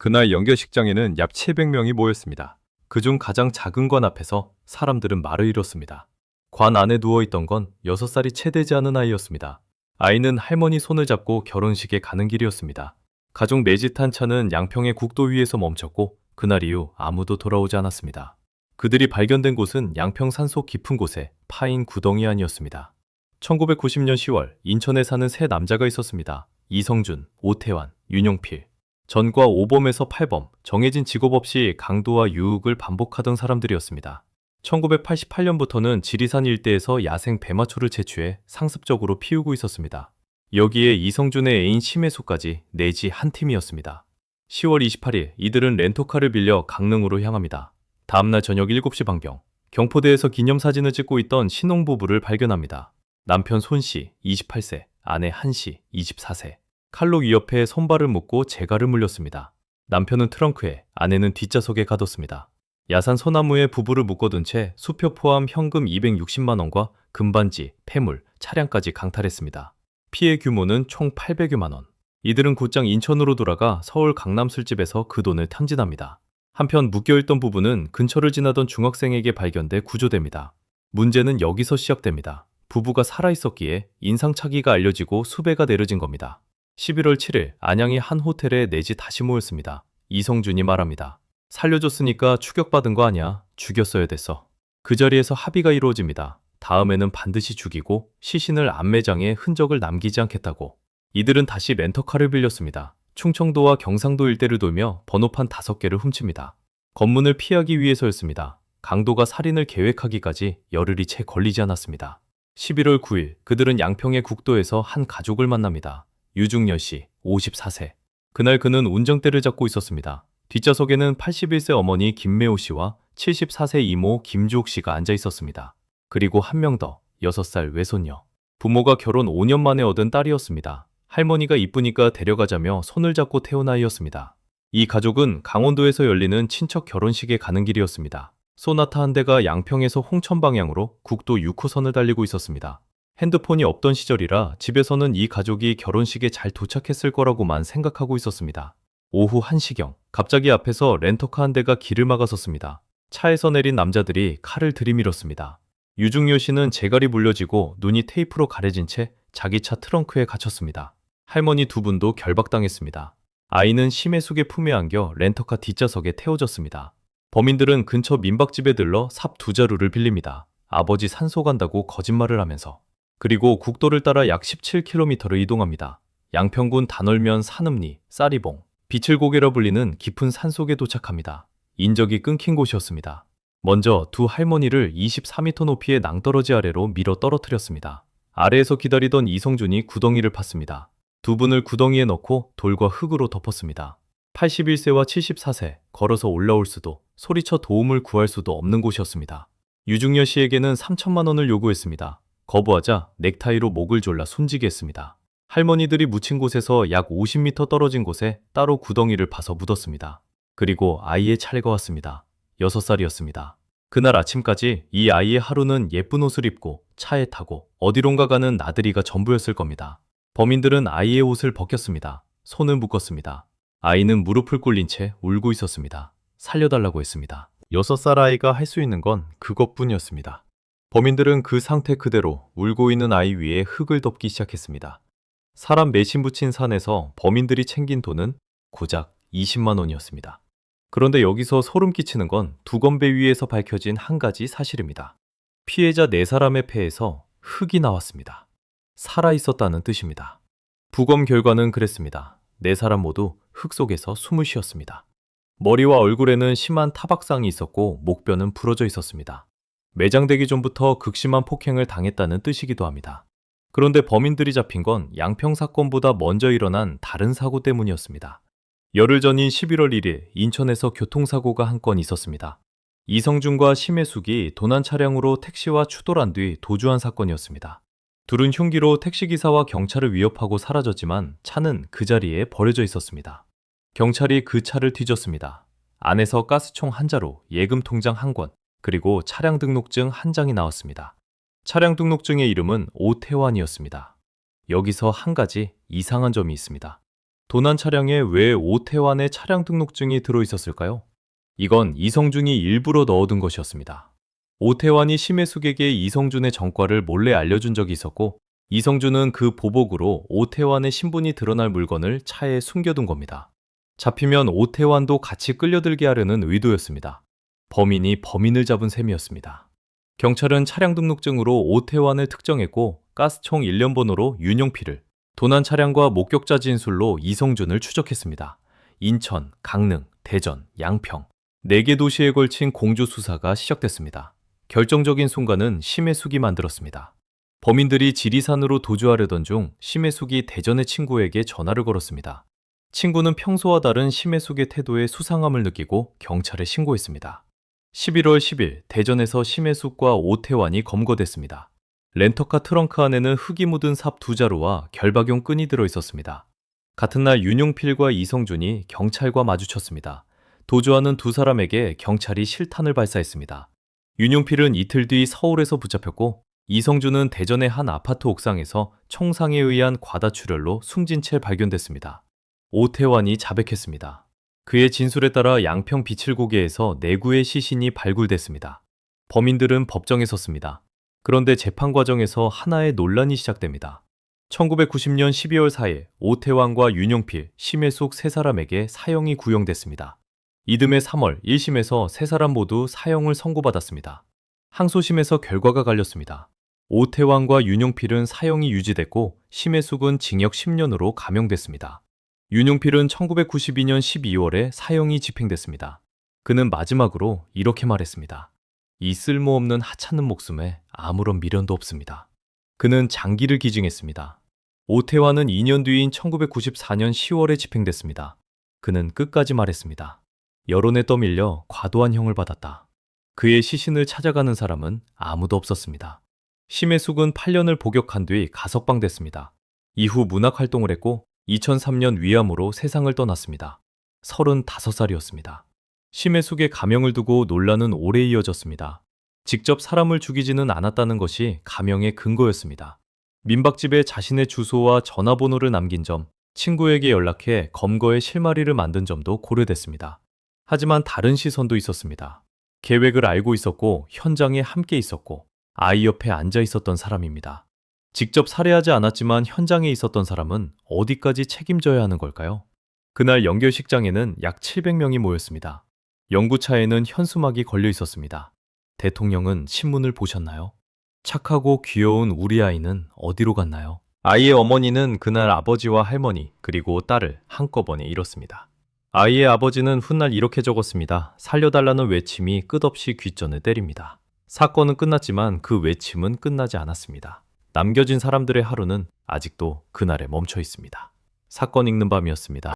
그날 연결식장에는 약 700명이 모였습니다. 그중 가장 작은 관 앞에서 사람들은 말을 잃었습니다. 관 안에 누워있던 건 6살이 채 되지 않은 아이였습니다. 아이는 할머니 손을 잡고 결혼식에 가는 길이었습니다. 가족 네짓한 차는 양평의 국도 위에서 멈췄고 그날 이후 아무도 돌아오지 않았습니다. 그들이 발견된 곳은 양평 산속 깊은 곳에 파인 구덩이 안이었습니다. 1990년 10월 인천에 사는 세 남자가 있었습니다. 이성준, 오태환, 윤용필. 전과 5범에서 8범, 정해진 직업 없이 강도와 유혹을 반복하던 사람들이었습니다. 1988년부터는 지리산 일대에서 야생 배마초를 채취해 상습적으로 피우고 있었습니다. 여기에 이성준의 애인 심혜수까지 내지 한 팀이었습니다. 10월 28일 이들은 렌터카를 빌려 강릉으로 향합니다. 다음날 저녁 7시 방경, 경포대에서 기념사진을 찍고 있던 신혼부부를 발견합니다. 남편 손씨 28세, 아내 한씨 24세. 칼로 위협해 손발을 묶고 재갈을 물렸습니다. 남편은 트렁크에, 아내는 뒷좌석에 가뒀습니다. 야산 소나무에 부부를 묶어둔 채 수표 포함 현금 260만 원과 금반지, 폐물, 차량까지 강탈했습니다. 피해 규모는 총 800여만 원. 이들은 곧장 인천으로 돌아가 서울 강남 술집에서 그 돈을 탕진합니다. 한편 묶여있던 부부는 근처를 지나던 중학생에게 발견돼 구조됩니다. 문제는 여기서 시작됩니다. 부부가 살아있었기에 인상착의가 알려지고 수배가 내려진 겁니다. 11월 7일 안양의 한 호텔에 넷이 다시 모였습니다. 이성준이 말합니다. 살려줬으니까 추격받은 거 아니야. 죽였어야 됐어. 그 자리에서 합의가 이루어집니다. 다음에는 반드시 죽이고 시신을 안매장에 흔적을 남기지 않겠다고. 이들은 다시 렌터카를 빌렸습니다. 충청도와 경상도 일대를 돌며 번호판 5개를 훔칩니다. 검문을 피하기 위해서였습니다. 강도가 살인을 계획하기까지 열흘이 채 걸리지 않았습니다. 11월 9일 그들은 양평의 국도에서 한 가족을 만납니다. 유중열 씨, 54세. 그날 그는 운전대를 잡고 있었습니다. 뒷좌석에는 81세 어머니 김매호 씨와 74세 이모 김주옥 씨가 앉아 있었습니다. 그리고 한 명 더, 6살 외손녀. 부모가 결혼 5년 만에 얻은 딸이었습니다. 할머니가 이쁘니까 데려가자며 손을 잡고 태운 아이였습니다. 이 가족은 강원도에서 열리는 친척 결혼식에 가는 길이었습니다. 소나타 한 대가 양평에서 홍천 방향으로 국도 6호선을 달리고 있었습니다. 핸드폰이 없던 시절이라 집에서는 이 가족이 결혼식에 잘 도착했을 거라고만 생각하고 있었습니다. 오후 1시경, 갑자기 앞에서 렌터카 한 대가 길을 막아섰습니다. 차에서 내린 남자들이 칼을 들이밀었습니다. 유중요 씨는 재갈이 물려지고 눈이 테이프로 가려진 채 자기 차 트렁크에 갇혔습니다. 할머니 두 분도 결박당했습니다. 아이는 심해숙의 품에 안겨 렌터카 뒷좌석에 태워졌습니다. 범인들은 근처 민박집에 들러 삽 2자루를 빌립니다. 아버지 산소 간다고 거짓말을 하면서. 그리고 국도를 따라 약 17km를 이동합니다. 양평군 단월면 산읍리, 쌀이봉, 비칠고개라 불리는 깊은 산속에 도착합니다. 인적이 끊긴 곳이었습니다. 먼저 두 할머니를 24m 높이의 낭떠러지 아래로 밀어 떨어뜨렸습니다. 아래에서 기다리던 이성준이 구덩이를 팠습니다. 두 분을 구덩이에 넣고 돌과 흙으로 덮었습니다. 81세와 74세, 걸어서 올라올 수도, 소리쳐 도움을 구할 수도 없는 곳이었습니다. 유중열 씨에게는 3천만 원을 요구했습니다. 거부하자 넥타이로 목을 졸라 숨지게 했습니다. 할머니들이 묻힌 곳에서 약 50m 떨어진 곳에 따로 구덩이를 파서 묻었습니다. 그리고 아이의 차례가 왔습니다. 6살이었습니다. 그날 아침까지 이 아이의 하루는 예쁜 옷을 입고 차에 타고 어디론가 가는 나들이가 전부였을 겁니다. 범인들은 아이의 옷을 벗겼습니다. 손을 묶었습니다. 아이는 무릎을 꿇린 채 울고 있었습니다. 살려달라고 했습니다. 6살 아이가 할 수 있는 건 그것뿐이었습니다. 범인들은 그 상태 그대로 울고 있는 아이 위에 흙을 덮기 시작했습니다. 사람 매신 붙인 산에서 범인들이 챙긴 돈은 고작 20만 원이었습니다. 그런데 여기서 소름 끼치는 건 두건배 위에서 밝혀진 한 가지 사실입니다. 피해자 4사람의 폐에서 흙이 나왔습니다. 살아있었다는 뜻입니다. 부검 결과는 그랬습니다. 4사람 모두 흙 속에서 숨을 쉬었습니다. 머리와 얼굴에는 심한 타박상이 있었고 목뼈는 부러져 있었습니다. 매장되기 전부터 극심한 폭행을 당했다는 뜻이기도 합니다. 그런데 범인들이 잡힌 건 양평 사건보다 먼저 일어난 다른 사고 때문이었습니다. 열흘 전인 11월 1일 인천에서 교통사고가 한 건 있었습니다. 이성준과 심혜숙이 도난 차량으로 택시와 추돌한 뒤 도주한 사건이었습니다. 둘은 흉기로 택시기사와 경찰을 위협하고 사라졌지만 차는 그 자리에 버려져 있었습니다. 경찰이 그 차를 뒤졌습니다. 안에서 가스총 1자루, 예금 통장 1권, 그리고 차량 등록증 1장이 나왔습니다. 차량 등록증의 이름은 오태환이었습니다. 여기서 한 가지 이상한 점이 있습니다. 도난 차량에 왜 오태환의 차량 등록증이 들어있었을까요? 이건 이성준이 일부러 넣어둔 것이었습니다. 오태환이 심혜숙에게 이성준의 전과를 몰래 알려준 적이 있었고, 이성준은 그 보복으로 오태환의 신분이 드러날 물건을 차에 숨겨둔 겁니다. 잡히면 오태환도 같이 끌려들게 하려는 의도였습니다. 범인이 범인을 잡은 셈이었습니다. 경찰은 차량 등록증으로 오태환을 특정했고, 가스총 1년 번호로 윤용필을, 도난 차량과 목격자 진술로 이성준을 추적했습니다. 인천, 강릉, 대전, 양평 4개 도시에 걸친 공조 수사가 시작됐습니다. 결정적인 순간은 심혜숙이 만들었습니다. 범인들이 지리산으로 도주하려던 중 심혜숙이 대전의 친구에게 전화를 걸었습니다. 친구는 평소와 다른 심혜숙의 태도에 수상함을 느끼고 경찰에 신고했습니다. 11월 10일 대전에서 심혜숙과 오태환이 검거됐습니다. 렌터카 트렁크 안에는 흙이 묻은 삽 2자루와 결박용 끈이 들어 있었습니다. 같은 날 윤용필과 이성준이 경찰과 마주쳤습니다. 도주하는 두 사람에게 경찰이 실탄을 발사했습니다. 윤용필은 이틀 뒤 서울에서 붙잡혔고, 이성준은 대전의 한 아파트 옥상에서 총상에 의한 과다출혈로 숨진 채 발견됐습니다. 오태환이 자백했습니다. 그의 진술에 따라 양평 비칠고개에서 4구의 시신이 발굴됐습니다. 범인들은 법정에 섰습니다. 그런데 재판 과정에서 하나의 논란이 시작됩니다. 1990년 12월 4일 오태환과 윤용필, 심혜숙 3사람에게 사형이 구형됐습니다. 이듬해 3월 1심에서 3사람 모두 사형을 선고받았습니다. 항소심에서 결과가 갈렸습니다. 오태환과 윤용필은 사형이 유지됐고, 심혜숙은 징역 10년으로 감형됐습니다. 윤용필은 1992년 12월에 사형이 집행됐습니다. 그는 마지막으로 이렇게 말했습니다. 이 쓸모없는 하찮은 목숨에 아무런 미련도 없습니다. 그는 장기를 기증했습니다. 오태환은 2년 뒤인 1994년 10월에 집행됐습니다. 그는 끝까지 말했습니다. 여론에 떠밀려 과도한 형을 받았다. 그의 시신을 찾아가는 사람은 아무도 없었습니다. 심혜숙은 8년을 복역한 뒤 가석방됐습니다. 이후 문학활동을 했고 2003년 위암으로 세상을 떠났습니다. 35살이었습니다. 심혜숙의 가명을 두고 논란은 오래 이어졌습니다. 직접 사람을 죽이지는 않았다는 것이 가명의 근거였습니다. 민박집에 자신의 주소와 전화번호를 남긴 점, 친구에게 연락해 검거의 실마리를 만든 점도 고려됐습니다. 하지만 다른 시선도 있었습니다. 계획을 알고 있었고 현장에 함께 있었고 아이 옆에 앉아 있었던 사람입니다. 직접 살해하지 않았지만 현장에 있었던 사람은 어디까지 책임져야 하는 걸까요? 그날 연결식장에는 약 700명이 모였습니다. 연구차에는 현수막이 걸려 있었습니다. 대통령은 신문을 보셨나요? 착하고 귀여운 우리 아이는 어디로 갔나요? 아이의 어머니는 그날 아버지와 할머니 그리고 딸을 한꺼번에 잃었습니다. 아이의 아버지는 훗날 이렇게 적었습니다. 살려달라는 외침이 끝없이 귓전을 때립니다. 사건은 끝났지만 그 외침은 끝나지 않았습니다. 남겨진 사람들의 하루는 아직도 그날에 멈춰 있습니다. 사건 읽는 밤이었습니다.